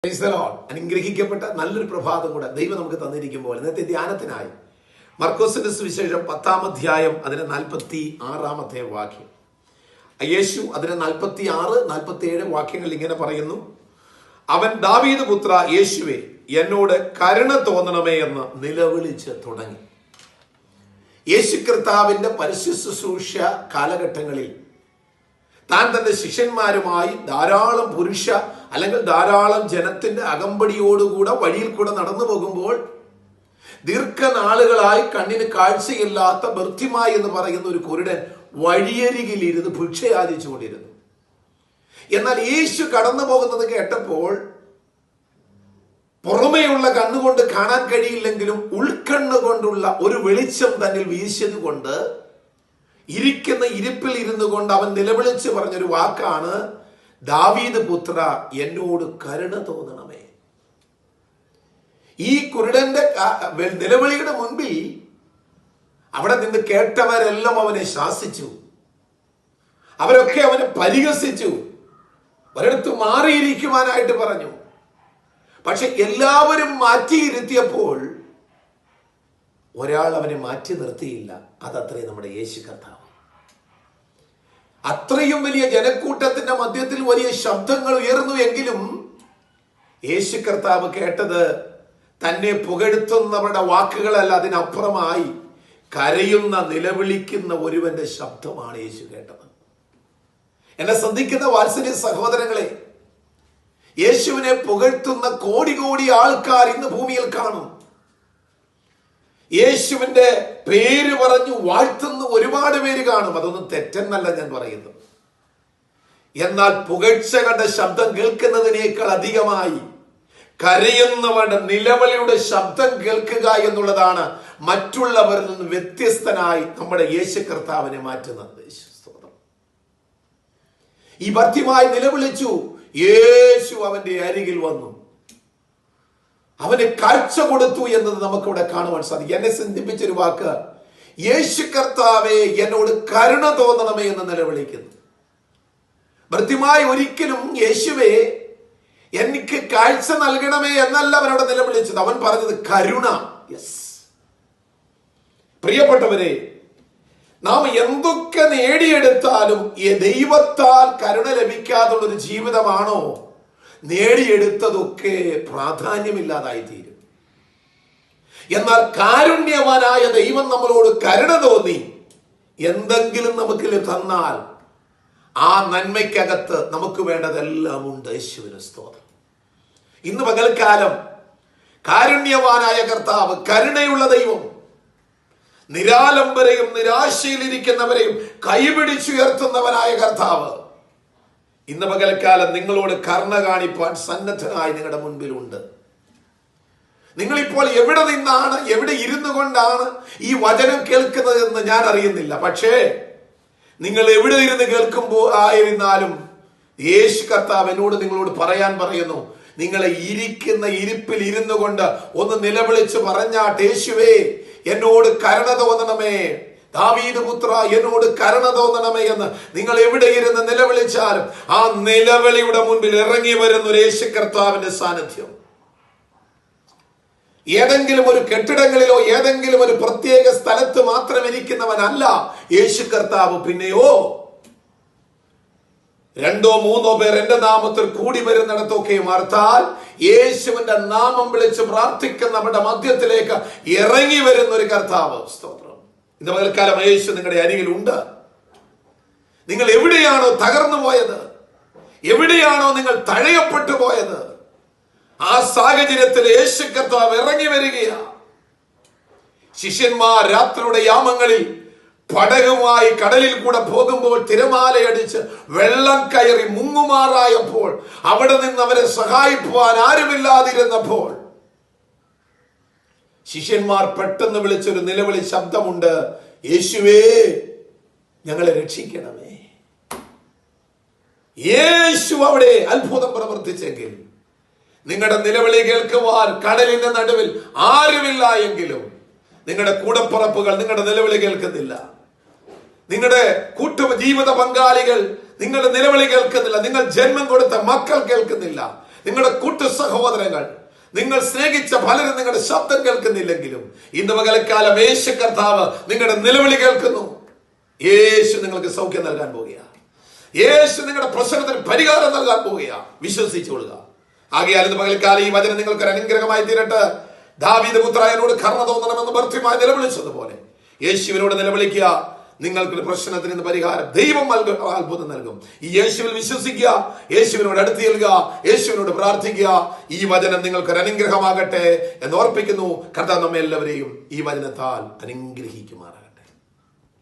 അനുഗ്രഹിക്കപ്പെട്ട നല്ലൊരു പ്രഭാതം കൂടെ ദൈവം നമുക്ക് തന്നിരിക്കുമ്പോൾ ഇന്നത്തെ ധ്യാനത്തിനായി മർക്കോസിന്റെ സുവിശേഷം 10-ാം അധ്യായം അതിന്റെ 46-ാമത്തെ വാക്യം. യേശു അതിന്റെ 46-47 വാക്യങ്ങൾ ഇങ്ങനെ പറയുന്നു: അവൻ ദാവീദ് പുത്ര യേശുവേ, എന്നോട് കരുണ തോന്നണമേ എന്ന് നിലവിളിച്ച് തുടങ്ങി. യേശു കർത്താവിന്റെ പരസ്യ ശുശ്രൂഷ കാലഘട്ടങ്ങളിൽ താൻ തന്റെ ശിഷ്യന്മാരുമായി ധാരാളം അല്ലെങ്കിൽ ധാരാളം ജനത്തിന്റെ അകമ്പടിയോടുകൂടെ വഴിയിൽ കൂടെ നടന്നു പോകുമ്പോൾ ദീർഘനാളുകളായി കണ്ണിന് കാഴ്ചയില്ലാത്ത ബർത്തിമായി എന്ന് പറയുന്ന ഒരു കുരുടൻ വഴിയരികിലിരുന്ന് ഭിക്ഷയാചിച്ചുകൊണ്ടിരുന്നു. എന്നാൽ യേശു കടന്നു പോകുന്നത് കേട്ടപ്പോൾ പുറമേയുള്ള കണ്ണുകൊണ്ട് കാണാൻ കഴിയില്ലെങ്കിലും ഉൾക്കണ്ണുകൊണ്ടുള്ള ഒരു വെളിച്ചം തന്നിൽ വീശിയത് കൊണ്ട് ഇരിക്കുന്ന ഇരിപ്പിൽ ഇരുന്നു കൊണ്ട് അവൻ നിലവിളിച്ച് പറഞ്ഞൊരു വാക്കാണ്: ദാവീദ് പുത്ര, എന്നോട് കരുണ തോന്നണമേ. ഈ കുരുടന്റെ നിലവിളിയുടെ മുൻപിൽ അവിടെ നിന്ന് കേട്ടവരെല്ലാം അവനെ ശാസിച്ചു, അവരൊക്കെ അവനെ പരിഹസിച്ചു, ഒരിടത്ത് മാറിയിരിക്കുവാനായിട്ട് പറഞ്ഞു. പക്ഷെ എല്ലാവരും മാറ്റിയിരുത്തിയപ്പോൾ ഒരാൾ അവനെ മാറ്റി നിർത്തിയില്ല. അതത്രേ നമ്മുടെ യേശു കർത്താവ്. അത്രയും വലിയ ജനക്കൂട്ടത്തിന്റെ മധ്യത്തിൽ വലിയ ശബ്ദങ്ങൾ ഉയർന്നു എങ്കിലും യേശു കർത്താവ് കേട്ടത് തന്നെ പുകഴ്ത്തുന്നവരുടെ വാക്കുകളല്ല, അതിനപ്പുറമായി കരയുന്ന നിലവിളിക്കുന്ന ഒരുവന്റെ ശബ്ദമാണ് യേശു കേട്ടത്. എന്നെ ശ്രദ്ധിക്കുന്ന വാത്സല്യ സഹോദരങ്ങളെ, യേശുവിനെ പുകഴ്ത്തുന്ന കോടി കോടി ആൾക്കാർ ഇന്ന് ഭൂമിയിൽ കാണും. യേശുവിന്റെ പേര് പറഞ്ഞു വാഴ്ത്തുന്ന ഒരുപാട് പേര് കാണും. അതൊന്നും തെറ്റെന്നല്ല ഞാൻ പറയുന്നത്. എന്നാൽ പുകഴ്ചകളുടെ ശബ്ദം കേൾക്കുന്നതിനേക്കാൾ അധികമായി കരയുന്നവരുടെ നിലവിളിയുടെ ശബ്ദം കേൾക്കുക എന്നുള്ളതാണ് മറ്റുള്ളവരിൽ നിന്ന് വ്യത്യസ്തനായി നമ്മുടെ യേശു കർത്താവിനെ മാറ്റുന്നത്. ഈ ഭർത്തിമായി നിലവിളിച്ചു. യേശു അവന്റെ അരികിൽ വന്നു, അവന് കാഴ്ച കൊടുത്തു എന്നത് നമുക്കിവിടെ കാണുവാൻ സാധിക്കും. എന്നെ ചിന്തിപ്പിച്ചൊരു വാക്ക്: യേശു കർത്താവേ, എന്നോട് കരുണ തോന്നണമേ എന്ന് നിലവിളിക്കുന്നു. ഭർത്തിമായി ഒരിക്കലും യേശുവേ എനിക്ക് കാഴ്ച നൽകണമേ എന്നല്ല അവനോട് നിലവിളിച്ചത്. അവൻ പറഞ്ഞത് കരുണ. യെസ്, പ്രിയപ്പെട്ടവരെ, നാം എന്തൊക്കെ നേടിയെടുത്താലും ദൈവത്താൽ കരുണ ലഭിക്കാതുള്ളൊരു ജീവിതമാണോ നേടിയെടുത്തതൊക്കെ പ്രാധാന്യമില്ലാതായി തീരും. എന്നാൽ കാരുണ്യവാനായ ദൈവം നമ്മളോട് കരുണ തോന്നി എന്തെങ്കിലും നമുക്ക് തന്നാൽ ആ നന്മയ്ക്കകത്ത് നമുക്ക് വേണ്ടതെല്ലാം ഉണ്ട്. യേശുവിന് സ്തോത്രം. ഇന്ന് പകൽക്കാലം കാരുണ്യവാനായ കർത്താവ്, കരുണയുള്ള ദൈവം, നിരാലംബരെയും നിരാശയിലിരിക്കുന്നവരെയും കൈപിടിച്ചുയർത്തുന്നവനായ കർത്താവ് ഇന്ന് പകൽക്കാലം നിങ്ങളോട് കരുണ കാണിപ്പാൻ സന്നദ്ധനായി നിങ്ങളുടെ മുൻപിലുണ്ട്. നിങ്ങളിപ്പോൾ എവിടെ നിന്നാണ്, എവിടെ ഇരുന്നു കൊണ്ടാണ് ഈ വചനം കേൾക്കുന്നത് എന്ന് ഞാൻ അറിയുന്നില്ല. പക്ഷേ നിങ്ങൾ എവിടെ ഇരുന്ന് കേൾക്കുമ്പോൾ ആയിരുന്നാലും യേശു കർത്താവ് എന്നോട് നിങ്ങളോട് പറയുന്നു, നിങ്ങളെ ഇരിക്കുന്ന ഇരിപ്പിൽ ഇരുന്നു കൊണ്ട് ഒന്ന് നിലവിളിച്ച് പറഞ്ഞാട്ട്: യേശുവേ, എന്നോട് കരുണ തോന്നണമേ, ദാവീദ് പുത്ര, എന്നോട് കരുണ തോന്നണമേ എന്ന് നിങ്ങൾ എവിടെ ഇരുന്ന് നിലവിളിച്ചാലും ആ നിലവിളിയുടെ മുൻപിൽ ഇറങ്ങി വരുന്ന ഒരു യേശു കർത്താവിന്റെ സാന്നിധ്യം. ഏതെങ്കിലും ഒരു കെട്ടിടങ്ങളിലോ ഏതെങ്കിലും ഒരു പ്രത്യേക സ്ഥലത്ത് മാത്രം ഇരിക്കുന്നവനല്ല യേശു കർത്താവ്. പിന്നെയോ 2-3 പേർ എന്റെ നാമത്തിൽ കൂടി വരുന്നിടത്തൊക്കെ മാർത്താൽ യേശുവിന്റെ നാമം വിളിച്ച് പ്രാർത്ഥിക്കുന്നവരുടെ മധ്യത്തിലേക്ക് ഇറങ്ങി വരുന്ന ഒരു കർത്താവ്. സ്തോത്രം. ഇന്ന് പകൽക്കാലം യേശു നിങ്ങളുടെ അരികിലുണ്ട്. നിങ്ങൾ എവിടെയാണോ തകർന്നു പോയത്, എവിടെയാണോ നിങ്ങൾ തഴയപ്പെട്ടു പോയത്, ആ സാഹചര്യത്തിൽ യേശു കർത്താവ് ഇറങ്ങി വരികയാണ്. ശിഷ്യന്മാർ രാത്രിയുടെ യാമങ്ങളിൽ പടകുമായി കടലിൽ കൂടെ പോകുമ്പോൾ തിരമാലയടിച്ച് വെള്ളം കയറി മുങ്ങുമാറായപ്പോൾ അവിടെ നിന്ന് അവരെ സഹായിക്കുവാൻ ആരുമില്ലാതിരുന്നപ്പോൾ ശിഷ്യന്മാർ പെട്ടെന്ന് വിളിച്ചൊരു നിലവിളി ശബ്ദമുണ്ട്: യേശുവേ, ഞങ്ങളെ രക്ഷിക്കണമേ. യേശു അവിടെ അത്ഭുതം പ്രവർത്തിച്ചെങ്കിൽ നിങ്ങളുടെ നിലവിളി കേൾക്കുവാൻ കടലിന്റെ നടുവിൽ ആരുമില്ല എങ്കിലും നിങ്ങളുടെ കൂടപ്പുറപ്പുകൾ നിങ്ങളുടെ നിലവിളി കേൾക്കുന്നില്ല, നിങ്ങളുടെ ജീവിത പങ്കാളികൾ നിങ്ങളുടെ നിലവിളി കേൾക്കുന്നില്ല, നിങ്ങൾ ജന്മം കൊടുത്ത മക്കൾ കേൾക്കുന്നില്ല, നിങ്ങളുടെ കൂട്ടു സഹോദരങ്ങൾ, നിങ്ങൾ സ്നേഹിച്ച പലരും നിങ്ങളുടെ ശബ്ദം കേൾക്കുന്നില്ലെങ്കിലും ഇന്ന് പകൽക്കാലം യേശു കർത്താവ് നിങ്ങളുടെ നിലവിളി കേൾക്കുന്നു. യേശു നിങ്ങൾക്ക് സൗഖ്യം നൽകാൻ പോവുകയാണ്. യേശു നിങ്ങളുടെ പ്രശ്നത്തിന് പരിഹാരം നൽകാൻ പോവുകയാണ്. വിശ്വസിച്ചുകൊള്ളുക. ആകയാൽ ഇന്ന് പകൽക്കാലം ഈ വചനം നിങ്ങൾക്ക് ഒരു അനുഗ്രഹമായി തീരട്ടെ. ദാവീദ് പുത്രായനോട് കരുണ തോന്നണമെന്ന് ഭർത്തിമായി നിലവിളിച്ചതുപോലെ യേശുവിനോട് നിലവിളിക്കുക. നിങ്ങൾക്ക് പ്രശ്നത്തിന് ഇന്ന് പരിഹാരം ദൈവം അത്ഭുതം നൽകും. ഈ യേശുവിൽ വിശ്വസിക്കുക, യേശുവിനോട് അടുത്ത് ചെല്ലുക, യേശുവിനോട് പ്രാർത്ഥിക്കുക. ഈ വചനം നിങ്ങൾക്ക് ഒരു അനുഗ്രഹമാകട്ടെ എന്ന് ഓർപ്പിക്കുന്നു. കർത്താവ് നമ്മെ എല്ലാവരെയും ഈ വചനത്താൽ അനുഗ്രഹിക്കുമാറാകട്ടെ.